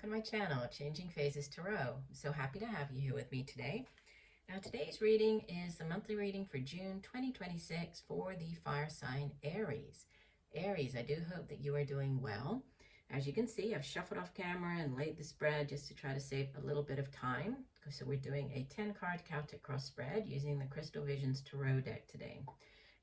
to my channel, Changing Phases Tarot. I'm so happy to have you here with me today. Now today's reading is the monthly reading for June 2026 for the fire sign Aries. Aries, I do hope that you are doing well. As you can see, I've shuffled off camera and laid the spread just to try to save a little bit of time. So we're doing a 10-card Celtic cross spread using the Crystal Visions Tarot deck today.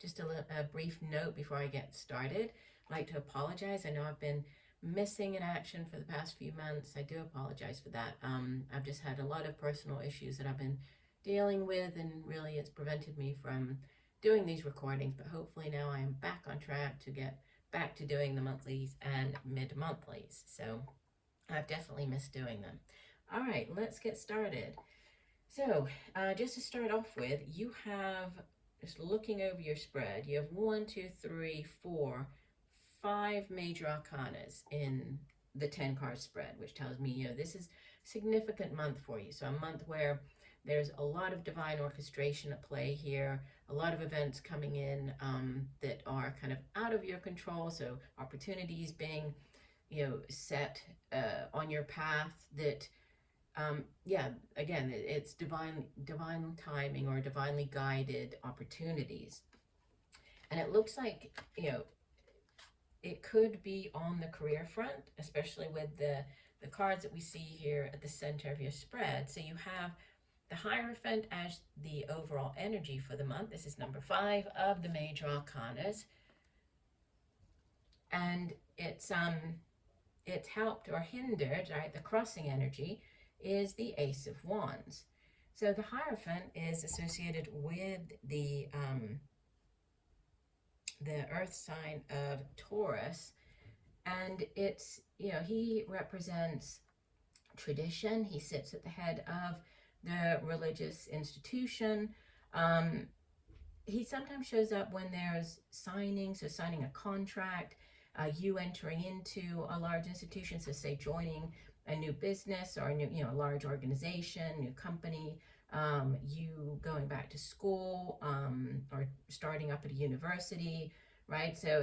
Just a brief note before I get started. I'd like to apologize. I know I've been missing in action for the past few months. I do apologize for that. I've just had a lot of personal issues that I've been dealing with, and really it's prevented me from doing these recordings, but hopefully now I am back on track to get back to doing the monthlies and mid-monthlies. So I've definitely missed doing them. All right, let's get started. So just to start off with, you have, just looking over your spread, you have 5 major arcanas in the 10-card spread, which tells me, this is a significant month for you. So a month where there's a lot of divine orchestration at play here, a lot of events coming in that are kind of out of your control. So opportunities being, set on your path that, again, it's divine timing or divinely guided opportunities. And it looks like, it could be on the career front, especially with the cards that we see here at the center of your spread. So you have the Hierophant as the overall energy for the month. This is number 5 of the major arcanas. And it's helped or hindered, right? The crossing energy is the Ace of Wands. So the Hierophant is associated with the earth sign of Taurus, and it's, he represents tradition. He sits at the head of the religious institution. He sometimes shows up when there's signing, so signing a contract, you entering into a large institution, so say joining a new business or a new, a large organization, new company, you going back to school, or starting up at a university, right? So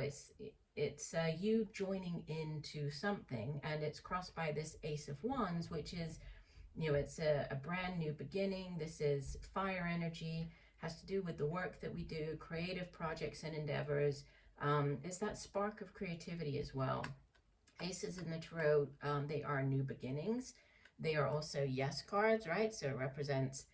it's you joining into something, and it's crossed by this Ace of Wands, which is, it's a brand new beginning. This is fire energy, has to do with the work that we do, creative projects and endeavors. It's that spark of creativity as well. Aces in the tarot, they are new beginnings. They are also yes cards, right? So it represents,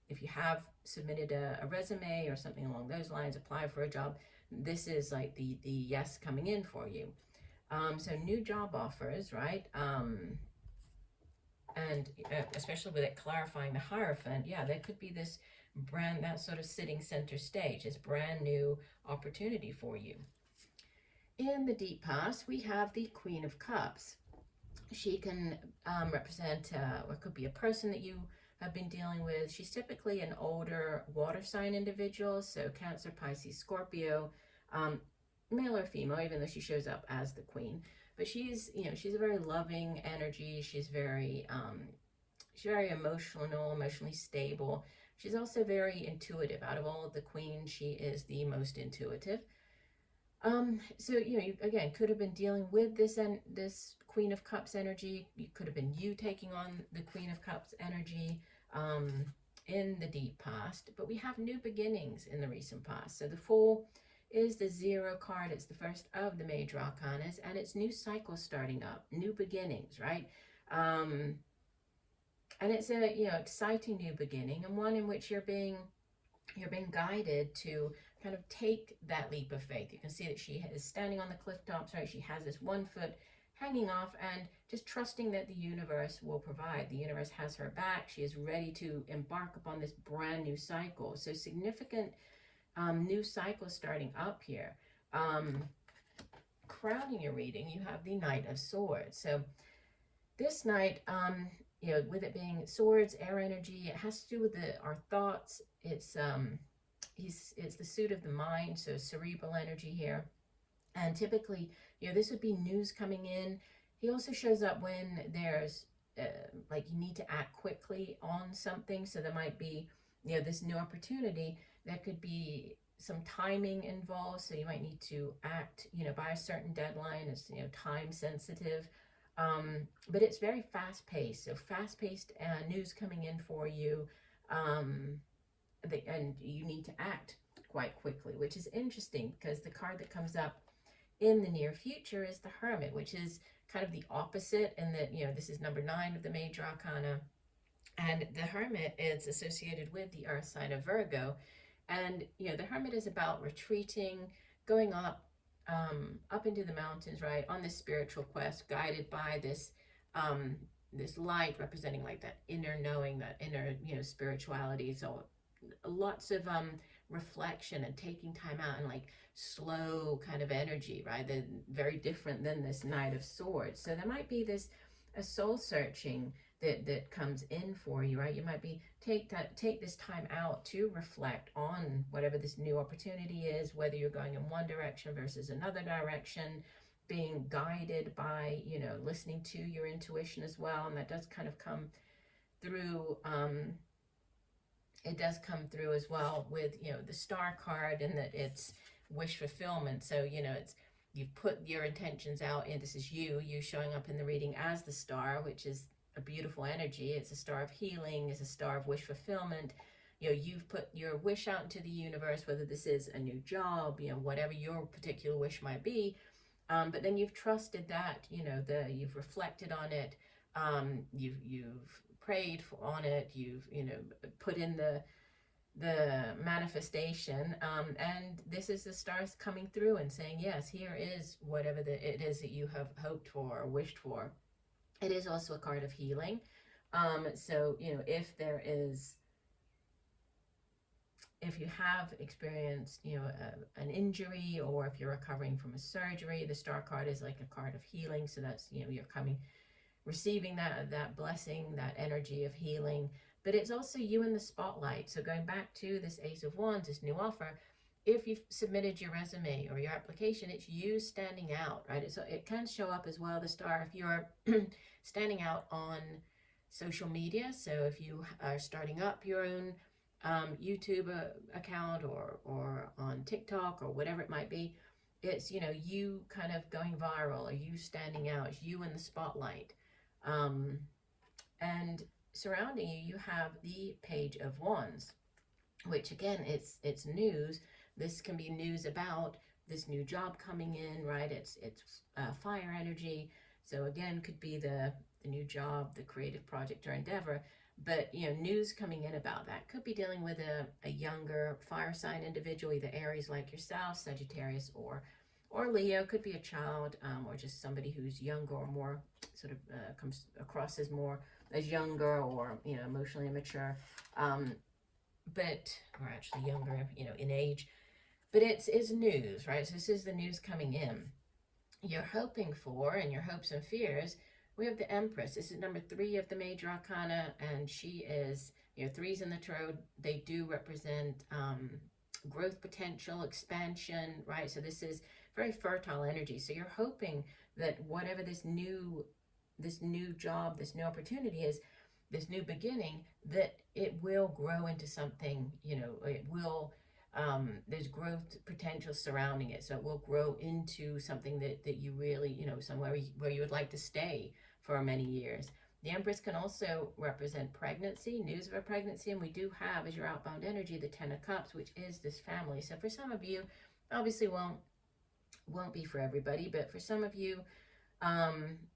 if you have submitted a resume or something along those lines, apply for a job, this is like the yes coming in for you. So new job offers, right? And especially with it clarifying the Hierophant, there could be this that sort of sitting center stage, this brand new opportunity for you. In the deep past, we have the Queen of Cups. She can represent, or it could be a person that you have been dealing with. She's typically an older water sign individual, so Cancer, Pisces, Scorpio, male or female, even though she shows up as the queen. But she's, she's a very loving energy. She's very emotional, emotionally stable. She's also very intuitive. Out of all of the queens, she is the most intuitive. So, you again could have been dealing with this Queen of Cups energy. You could have been taking on the Queen of Cups energy in the deep past, but we have new beginnings in the recent past. So the Fool is the 0 card. It's the first of the major arcanas, and it's new cycles starting up, new beginnings, right? And it's a exciting new beginning, and one in which you're being guided to kind of take that leap of faith. You can see that she is standing on the cliff tops, right? She has this one foot hanging off and just trusting that the universe will provide. The universe has her back. She is ready to embark upon this brand new cycle. So significant new cycle starting up here. Crowning your reading, you have the Knight of Swords. So this knight, with it being swords, air energy, it has to do with our thoughts. It's the suit of the mind, so cerebral energy here. And typically, this would be news coming in. He also shows up when there's like you need to act quickly on something. So there might be, this new opportunity. There could be some timing involved. So you might need to act, by a certain deadline. It's, time sensitive. But it's very fast-paced, so fast-paced news coming in for you, um, and you need to act quite quickly, which is interesting because the card that comes up in the near future is the Hermit, which is kind of the opposite in that, this is number 9 of the major arcana, and the Hermit is associated with the earth sign of Virgo. And, the Hermit is about retreating, going up into the mountains, right, on this spiritual quest, guided by this light representing like that inner knowing, that inner, spirituality. So lots of reflection and taking time out and like slow kind of energy, right? They're very different than this Knight of Swords. So there might be a soul searching that comes in for you, right? You might be take this time out to reflect on whatever this new opportunity is, whether you're going in one direction versus another direction, being guided by, listening to your intuition as well. And that does kind of come through, it does come through as well with, the Star card, and that it's wish fulfillment. So, it's, you've put your intentions out, and this is you showing up in the reading as the Star, which is a beautiful energy. It's a star of healing, it's a star of wish fulfillment. You've put your wish out into the universe, whether this is a new job, whatever your particular wish might be. But then you've trusted that, you've reflected on it, you've prayed on it, you've, put in the manifestation, and this is the stars coming through and saying, yes, here is whatever it is that you have hoped for or wished for. It is also a card of healing. So, if you have experienced, an injury, or if you're recovering from a surgery, the Star card is like a card of healing. So that's, you're receiving that blessing, that energy of healing. But it's also you in the spotlight. So going back to this Ace of Wands, this new offer, if you've submitted your resume or your application, it's you standing out, right? So it can show up as well, the Star, if you're standing out on social media. So if you are starting up your own YouTube account, or on TikTok, or whatever it might be, it's, you kind of going viral, or you standing out, it's you in the spotlight. And surrounding you, you have the Page of Wands, which again, it's news. This can be news about this new job coming in, right? It's fire energy. So again, could be the new job, the creative project or endeavor. But, news coming in about that could be dealing with a younger fire sign individual, either Aries like yourself, Sagittarius, or Leo. Could be a child, or just somebody who's younger, or more sort of comes across as more as younger, or, emotionally immature, or actually younger, in age. But it's news, right? So this is the news coming in. You're hoping for, and your hopes and fears. We have the Empress. This is number 3 of the major arcana, and she is, 3s in the tarot, they do represent growth potential, expansion, right? So this is very fertile energy. So you're hoping that whatever this new job, this new opportunity is, this new beginning, that it will grow into something, it will, there's growth potential surrounding it. So it will grow into something that you really, somewhere where you would like to stay for many years. The Empress can also represent pregnancy, news of a pregnancy, and we do have, as your outbound energy, the 10 of Cups, which is this family. So for some of you, obviously won't be for everybody, but for some of you,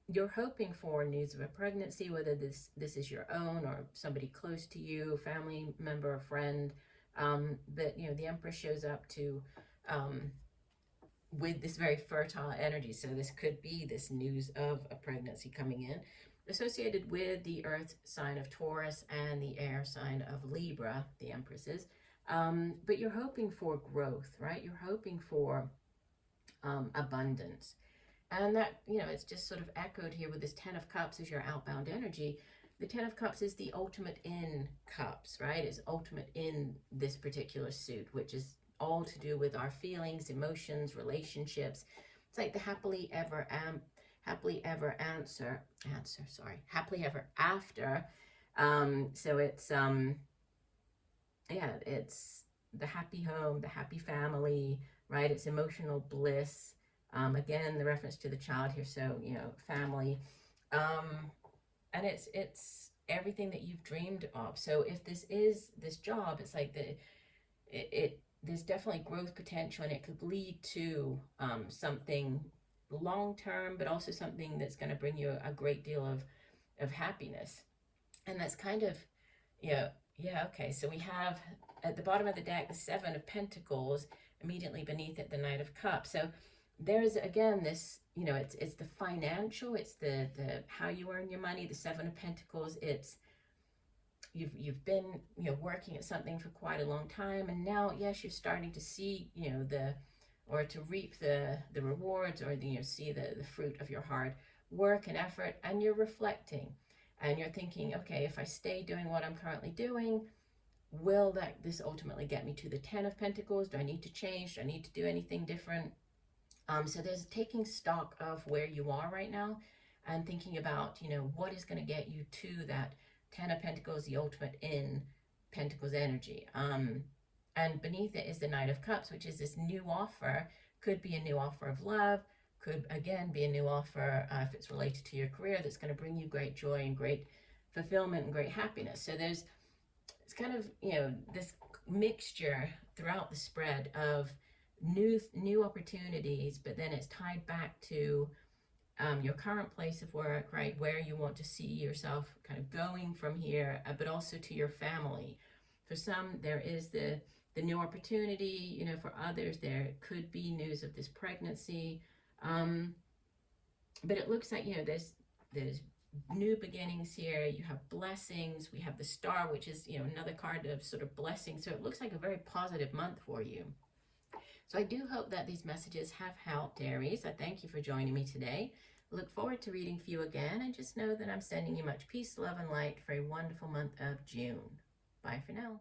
you're hoping for news of a pregnancy, whether this is your own or somebody close to you, family member or friend. But the Empress shows up to with this very fertile energy. So this could be this news of a pregnancy coming in, associated with the earth sign of Taurus and the air sign of Libra, the Empresses. But you're hoping for growth, right? You're hoping for abundance. And that, it's just sort of echoed here with this 10 of Cups as your outbound energy. The 10 of Cups is the ultimate in cups, right? It's ultimate in this particular suit, which is all to do with our feelings, emotions, relationships. It's like the happily ever after. So it's it's the happy home, the happy family, right? It's emotional bliss. Again, the reference to the child here. So, family. And it's everything that you've dreamed of. So if this is this job, it's like there's definitely growth potential, and it could lead to something long term, but also something that's going to bring you a great deal of happiness. And that's kind of, yeah, okay. So we have at the bottom of the deck the Seven of Pentacles, immediately beneath it the Knight of Cups. So there's again this, it's the financial, it's the how you earn your money. The Seven of Pentacles, it's you've been working at something for quite a long time, and now yes, you're starting to see or to reap the rewards, or see the fruit of your hard work and effort, and you're reflecting and you're thinking, okay, if I stay doing what I'm currently doing, will this ultimately get me to the Ten of Pentacles? Do I need to change? Do I need to do anything different? So there's taking stock of where you are right now and thinking about, what is going to get you to that Ten of Pentacles, the ultimate in Pentacles energy. And beneath it is the Knight of Cups, which is this new offer. Could be a new offer of love, could again be a new offer if it's related to your career, that's going to bring you great joy and great fulfillment and great happiness. So it's kind of, this mixture throughout the spread of new opportunities, but then it's tied back to your current place of work, right, where you want to see yourself kind of going from here, but also to your family. For some, there is the new opportunity, for others, there could be news of this pregnancy. But it looks like, there's new beginnings here. You have blessings. We have the Star, which is, another card of sort of blessing. So it looks like a very positive month for you. So I do hope that these messages have helped, Aries. I thank you for joining me today. I look forward to reading for you again, and just know that I'm sending you much peace, love, and light for a wonderful month of June. Bye for now.